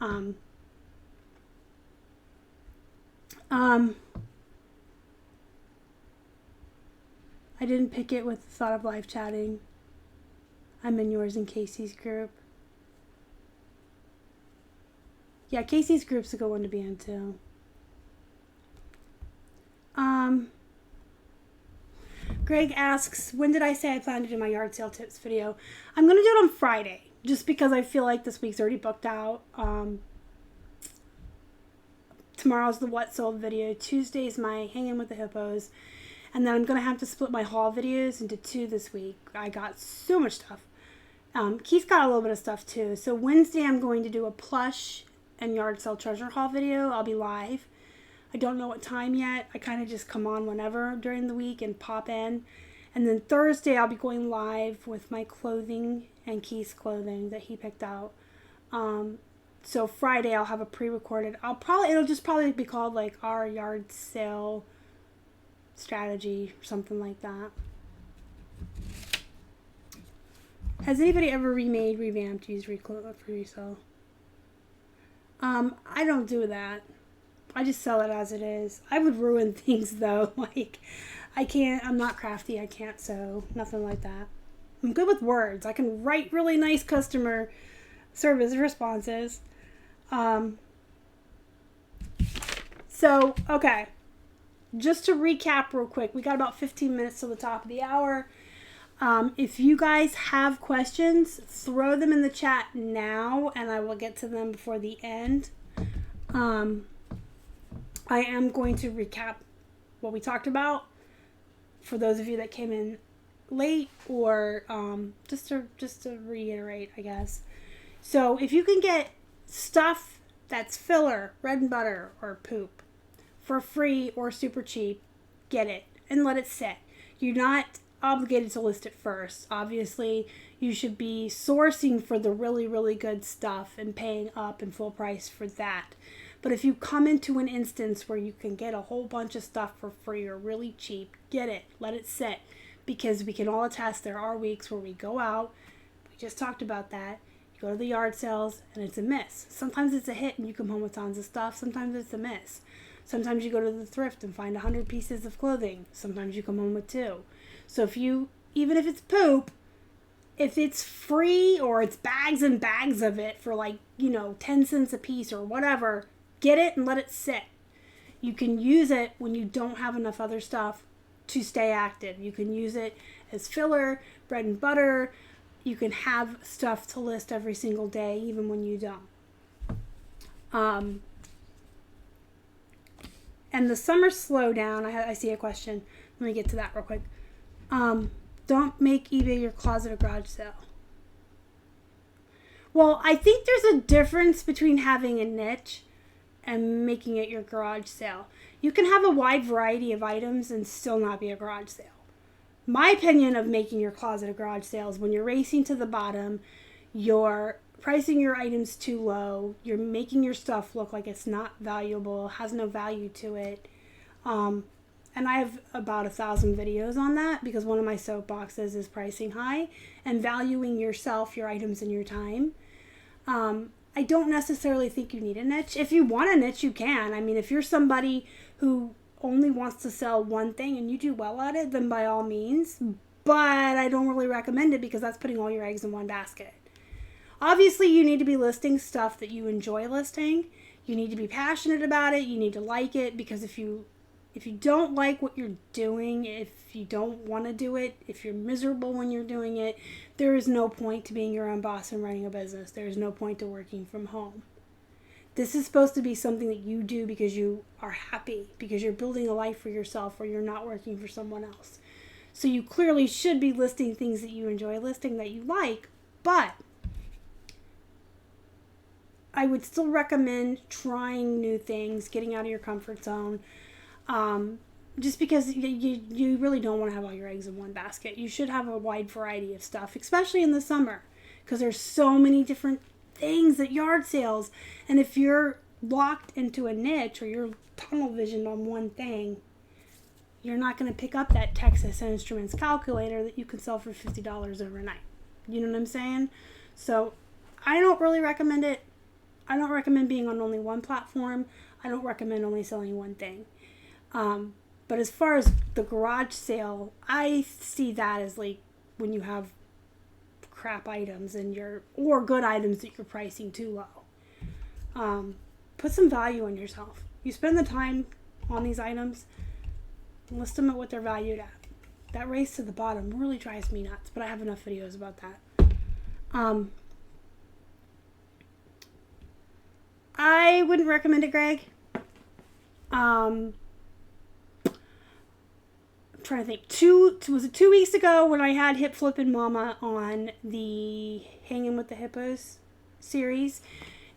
I didn't pick it with the thought of live chatting. I'm in yours and Casey's group. Yeah, Casey's group's a good one to be in too. Greg asks, when did I say I plan to do my yard sale tips video? I'm going to do it on Friday, just because I feel like this week's already booked out. Tomorrow's the what sold video. Tuesday's my hanging with the hippos. And then I'm going to have to split my haul videos into 2 this week. I got so much stuff. Keith got a little bit of stuff too. So Wednesday I'm going to do a plush and yard sale treasure haul video. I'll be live. I don't know what time yet. I kind of just come on whenever during the week and pop in. And then Thursday I'll be going live with my clothing and Keith's clothing that he picked out. So Friday I'll have a pre-recorded. It'll just probably be called like our yard sale strategy or something like that. Has anybody ever remade, revamped, used for resale? I don't do that. I just sell it as it is. I would ruin things though. Like, I'm not crafty. I can't sew. Nothing like that. I'm good with words. I can write really nice customer service responses. So, okay. Just to recap real quick, we got about 15 minutes till the top of the hour. If you guys have questions, throw them in the chat now, and I will get to them before the end. I am going to recap what we talked about for those of you that came in late, or just to reiterate, I guess. So if you can get stuff that's filler, bread and butter, or poop, for free or super cheap, get it and let it sit. You're not obligated to list it first. Obviously, you should be sourcing for the really, really good stuff and paying up and full price for that. But if you come into an instance where you can get a whole bunch of stuff for free or really cheap, get it, let it sit, because we can all attest there are weeks where we go out, we just talked about that, you go to the yard sales and it's a miss. Sometimes it's a hit and you come home with tons of stuff. Sometimes it's a miss. Sometimes you go to the thrift and find 100 pieces of clothing. Sometimes you come home with 2. So if you, even if it's poop, if it's free or it's bags and bags of it for 10 cents a piece or whatever, get it and let it sit. You can use it when you don't have enough other stuff to stay active. You can use it as filler, bread and butter. You can have stuff to list every single day, even when you don't. And the summer slowdown, I see a question. Let me get to that real quick. Don't make eBay your closet or garage sale. Well, I think there's a difference between having a niche and making it your garage sale. You can have a wide variety of items and still not be a garage sale. My opinion of making your closet a garage sale is when you're racing to the bottom, you're pricing your items too low, you're making your stuff look like it's not valuable, has no value to it. And I have about 1,000 videos on that because one of my soapboxes is pricing high and valuing yourself, your items, and your time. I don't necessarily think you need a niche. If you want a niche, you can. I mean, if you're somebody who only wants to sell one thing and you do well at it, then by all means. But I don't really recommend it because that's putting all your eggs in one basket. Obviously, you need to be listing stuff that you enjoy listing. You need to be passionate about it. You need to like it, because if you don't like what you're doing, if you don't want to do it, if you're miserable when you're doing it, there is no point to being your own boss and running a business. There is no point to working from home. This is supposed to be something that you do because you are happy, because you're building a life for yourself where you're not working for someone else. So you clearly should be listing things that you enjoy listing, that you like, but I would still recommend trying new things, getting out of your comfort zone, just because you really don't want to have all your eggs in one basket. You should have a wide variety of stuff, especially in the summer, because there's so many different things at yard sales. And if you're locked into a niche or you're tunnel visioned on one thing, you're not going to pick up that Texas Instruments calculator that you can sell for $50 overnight. You know what I'm saying? So I don't really recommend it. I don't recommend being on only one platform. I don't recommend only selling one thing. But as far as the garage sale, I see that as like when you have crap items or good items that you're pricing too low. Put some value in yourself. You spend the time on these items, list them at what they're valued at. That race to the bottom really drives me nuts, but I have enough videos about that. I wouldn't recommend it, Greg. I'm trying to think. Was it 2 weeks ago when I had Flippin Mama on the Hanging with the Hippos series?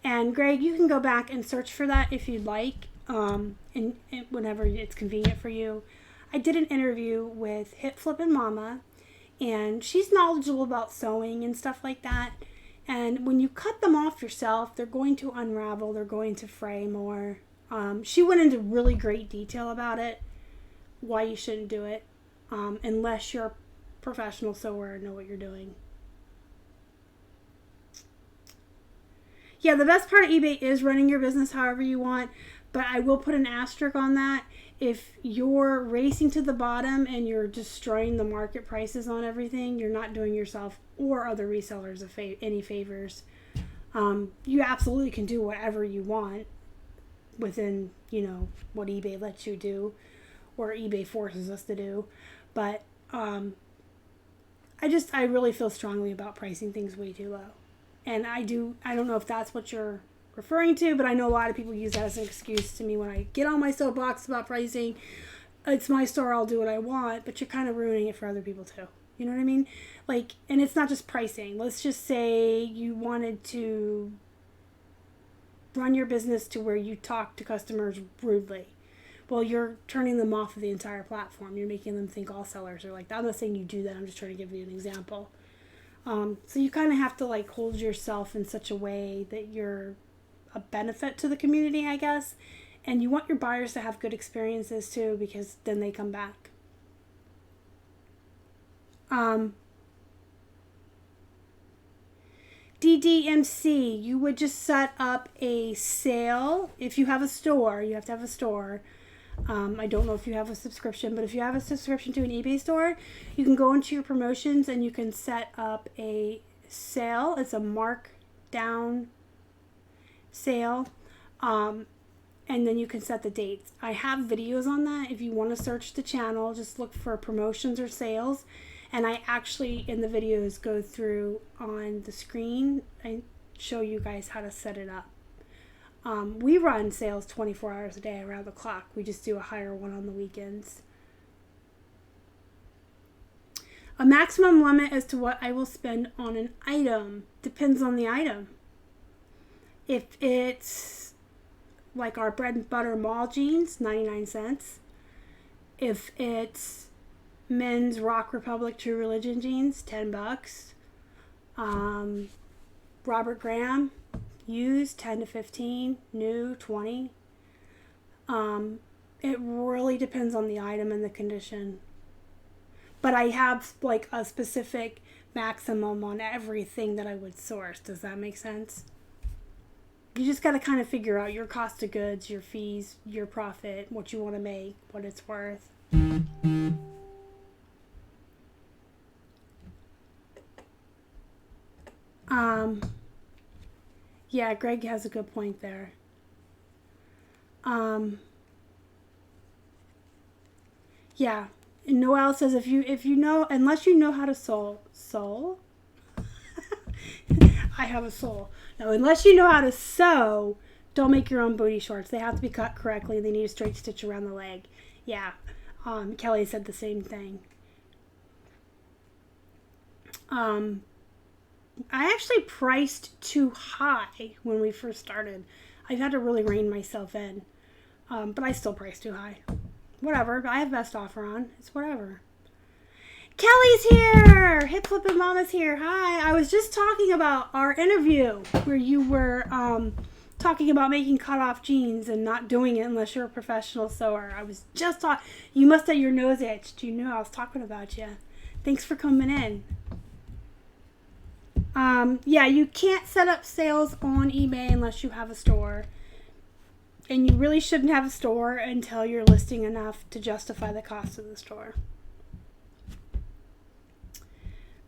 And Greg, you can go back and search for that if you'd like, and whenever it's convenient for you. I did an interview with Flippin Mama, and she's knowledgeable about sewing and stuff like that. And when you cut them off yourself, they're going to unravel. They're going to fray more. She went into really great detail about it, why you shouldn't do it, unless you're a professional sewer and know what you're doing. Yeah, the best part of eBay is running your business however you want, but I will put an asterisk on that. If you're racing to the bottom and you're destroying the market prices on everything, you're not doing yourself or other resellers any favors. You absolutely can do whatever you want within, what eBay lets you do or eBay forces us to do. But I really feel strongly about pricing things way too low. And I don't know if that's what you're referring to, but I know a lot of people use that as an excuse to me when I get on my soapbox about pricing. It's my store, I'll do what I want, but you're kind of ruining it for other people too. You know what I mean? And it's not just pricing. Let's just say you wanted to run your business to where you talk to customers rudely. Well, you're turning them off of the entire platform. You're making them think all sellers are like that. I'm not saying you do that. I'm just trying to give you an example. So you kind of have to like hold yourself in such a way that you're a benefit to the community, I guess. And you want your buyers to have good experiences too, because then they come back. DDMC, you would just set up a sale. If you have a store, you have to have a store. I don't know if you have a subscription, but if you have a subscription to an eBay store, you can go into your promotions and you can set up a sale. It's a markdown sale. And then you can set the dates. I have videos on that. If you want to search the channel, just look for promotions or sales. And I actually, in the videos, go through on the screen and show you guys how to set it up. We run sales 24 hours a day around the clock. We just do a higher one on the weekends. A maximum limit as to what I will spend on an item depends on the item. If it's like our bread and butter mall jeans, 99 cents. If it's men's Rock Republic True Religion jeans, $10. Robert Graham used, 10 to 15, new, 20. It really depends on the item and the condition. But I have like a specific maximum on everything that I would source. Does that make sense? You just got to kind of figure out your cost of goods, your fees, your profit, what you want to make, what it's worth. Yeah, Greg has a good point there. Yeah, Noelle says if you know, unless you know how to sew, I have a soul. No, unless you know how to sew, don't make your own booty shorts. They have to be cut correctly. They need a straight stitch around the leg. Yeah, Kelly said the same thing. I actually priced too high when we first started. I've had to really rein myself in. But I still priced too high. Whatever. I have best offer on. It's whatever. Kelly's here! Hip Flippin' Mama's here. Hi. I was just talking about our interview where you were talking about making cutoff jeans and not doing it unless you're a professional sewer. I was just talking. You must have your nose itched. You knew I was talking about you. Thanks for coming in. Yeah, you can't set up sales on eBay unless you have a store. And you really shouldn't have a store until you're listing enough to justify the cost of the store.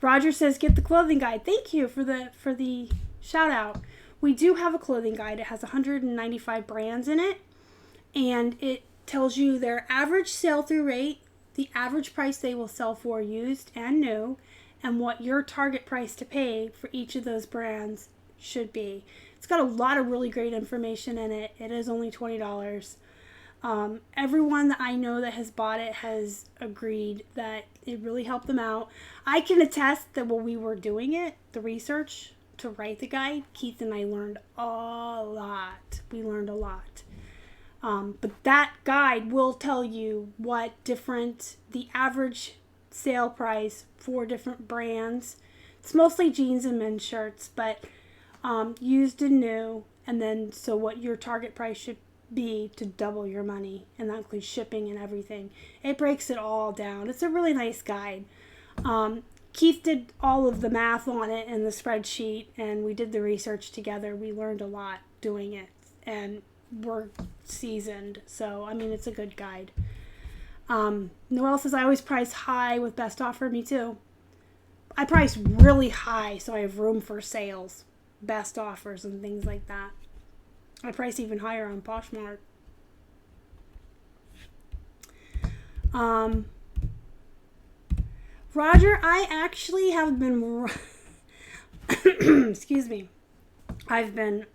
Roger says, get the clothing guide. Thank you for the shout out. We do have a clothing guide. It has 195 brands in it. And it tells you their average sell-through rate, the average price they will sell for used and new, and what your target price to pay for each of those brands should be. It's got a lot of really great information in it. It is only $20. Everyone that I know that has bought it has agreed that it really helped them out. I can attest that when we were doing it, the research to write the guide, Keith and I learned a lot. We learned a lot. But that guide will tell you what the average sale price for different brands. It's mostly jeans and men's shirts, but used and new, and then so what your target price should be to double your money, and that includes shipping and everything. It breaks it all down. It's a really nice guide. Keith did all of the math on it in the spreadsheet, and we did the research together. We learned a lot doing it, and we're seasoned, so I mean it's a good guide. Noelle says, I always price high with best offer. Me too. I price really high so I have room for sales, best offers, and things like that. I price even higher on Poshmark. Roger, I actually have been excuse me. I'm going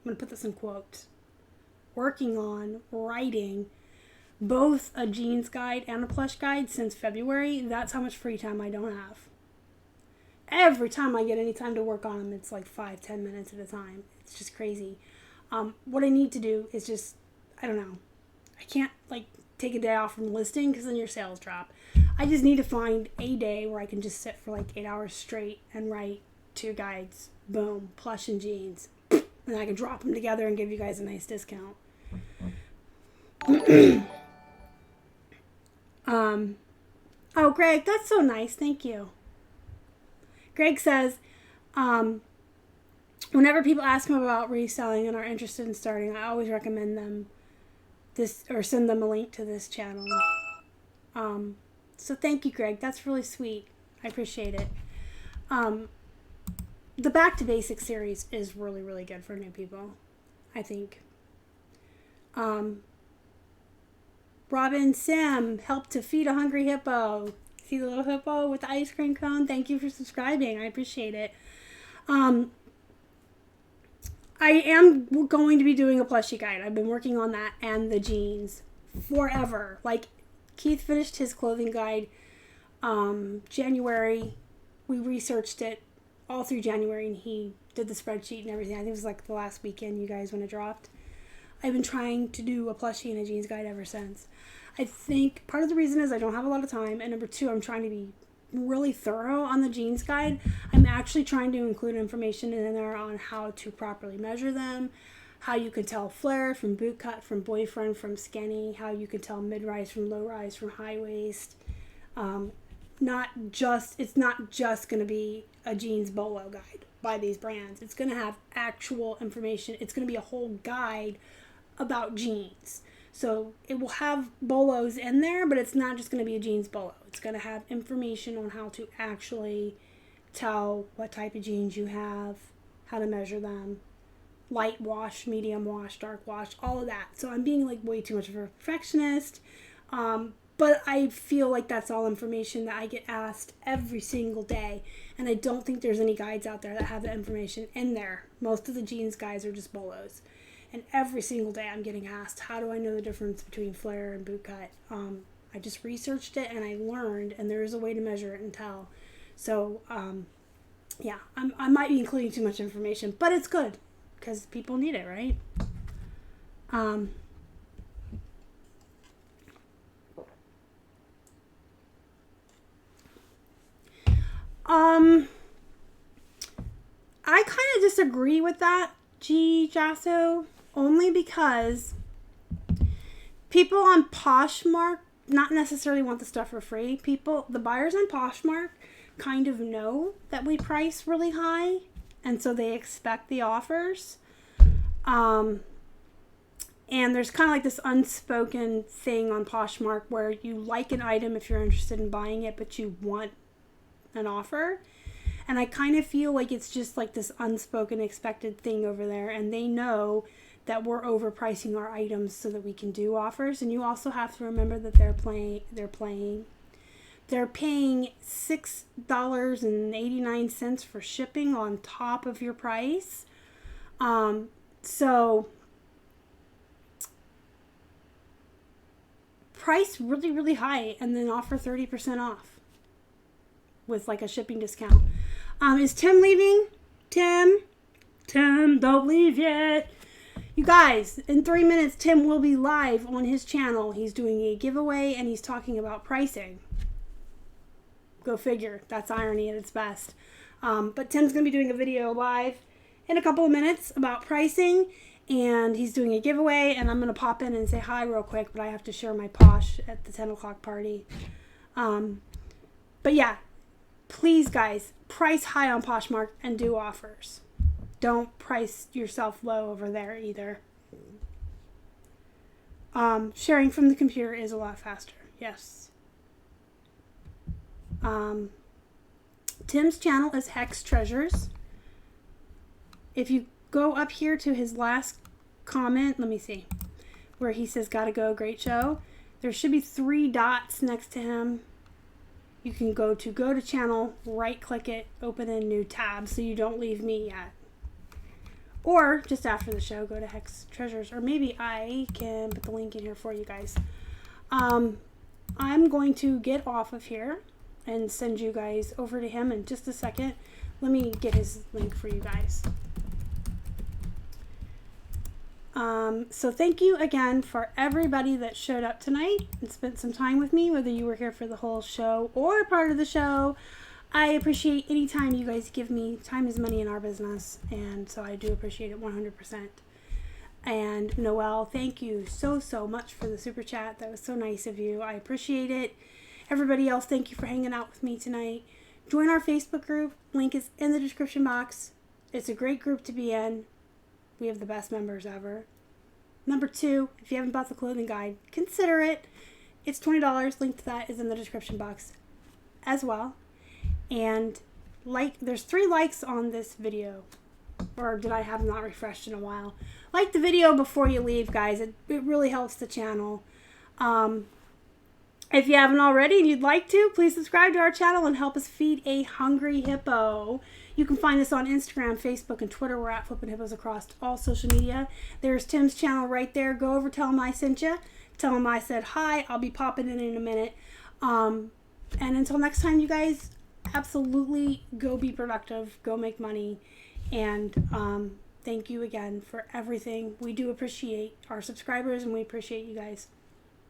to put this in quotes, working on writing both a jeans guide and a plush guide since February. That's how much free time I don't have. Every time I get any time to work on them, it's like 5-10 minutes at a time. It's just crazy. What I need to do is just, I don't know, I can't like take a day off from listing because then your sales drop. I just need to find a day where I can just sit for like 8 hours straight and write 2 guides. Boom, plush and jeans. And I can drop them together and give you guys a nice discount. Oh, Greg, that's so nice. Thank you. Greg says, whenever people ask him about reselling and are interested in starting, I always recommend them this or send them a link to this channel. So thank you, Greg. That's really sweet. I appreciate it. The Back to Basics series is really, really good for new people, I think. Robin Sim helped to feed a hungry hippo. See the little hippo with the ice cream cone? Thank you for subscribing. I appreciate it. I am going to be doing a plushie guide. I've been working on that and the jeans forever. Like, Keith finished his clothing guide January. We researched it all through January, and he did the spreadsheet and everything. I think it was like the last weekend, you guys, when it dropped. I've been trying to do a plushie and a jeans guide ever since. I think part of the reason is I don't have a lot of time, and number 2, I'm trying to be really thorough on the jeans guide. I'm actually trying to include information in there on how to properly measure them, how you can tell flare from boot cut, from boyfriend, from skinny, how you can tell mid-rise from low-rise, from high waist. It's not just going to be a jeans bolo guide by these brands. It's going to have actual information. It's going to be a whole guide about jeans. So it will have bolos in there, but it's not just going to be a jeans bolo. It's going to have information on how to actually tell what type of jeans you have, how to measure them, light wash, medium wash, dark wash, all of that. So I'm being like way too much of a perfectionist. But I feel like that's all information that I get asked every single day. And I don't think there's any guides out there that have the information in there. Most of the jeans guides are just bolos. And every single day I'm getting asked, how do I know the difference between flare and boot cut? I just researched it and I learned, and there is a way to measure it and tell. So, yeah, I might be including too much information, but it's good because people need it, right? I kind of disagree with that, G. Jasso, only because people on Poshmark not necessarily want the stuff for free. The buyers on Poshmark kind of know that we price really high, and so they expect the offers. And there's kind of like this unspoken thing on Poshmark where you like an item if you're interested in buying it, but you want an offer. And I kind of feel like it's just like this unspoken expected thing over there, and they know that we're overpricing our items so that we can do offers. And you also have to remember that they're paying $6.89 for shipping on top of your price. So price really, really high and then offer 30% off with like a shipping discount. Is Tim leaving? Tim, don't leave yet. You guys, in 3 minutes, Tim will be live on his channel. He's doing a giveaway and he's talking about pricing. Go figure. That's irony at its best. But Tim's going to be doing a video live in a couple of minutes about pricing, and he's doing a giveaway, and I'm going to pop in and say hi real quick, but I have to share my Posh at the 10 o'clock party. But yeah, please guys, price high on Poshmark and do offers. Don't price yourself low over there either. Sharing from the computer is a lot faster. Yes. Tim's channel is Hex Treasures. If you go up here to his last comment, let me see, where he says, gotta go, great show. There should be 3 dots next to him. You can go to channel, right click it, open a new tab so you don't leave me yet. Or just after the show, go to Hex Treasures, or maybe I can put the link in here for you guys. I'm going to get off of here and send you guys over to him in just a second. Let me get his link for you guys. So thank you again for everybody that showed up tonight and spent some time with me, whether you were here for the whole show or part of the show. I appreciate any time you guys give me. Time is money in our business, and so I do appreciate it 100%. And Noelle, thank you so much for the super chat. That was so nice of you. I appreciate it. Everybody else, thank you for hanging out with me tonight. Join our Facebook group. Link is in the description box. It's a great group to be in. We have the best members ever. Number 2, if you haven't bought the clothing guide, consider it. It's $20. Link to that is in the description box as well. And there's 3 likes on this video. Or did I have not refreshed in a while? Like the video before you leave, guys. It really helps the channel. If you haven't already and you'd like to, please subscribe to our channel and help us feed a hungry hippo. You can find us on Instagram, Facebook, and Twitter. We're at Flippin' Hippos across all social media. There's Tim's channel right there. Go over, tell him I sent you. Tell him I said hi. I'll be popping in a minute. And until next time, you guys, absolutely go be productive. Go make money. And thank you again for everything. We do appreciate our subscribers, and we appreciate you guys.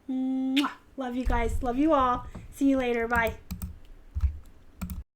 Mwah. Love you guys. Love you all. See you later. Bye.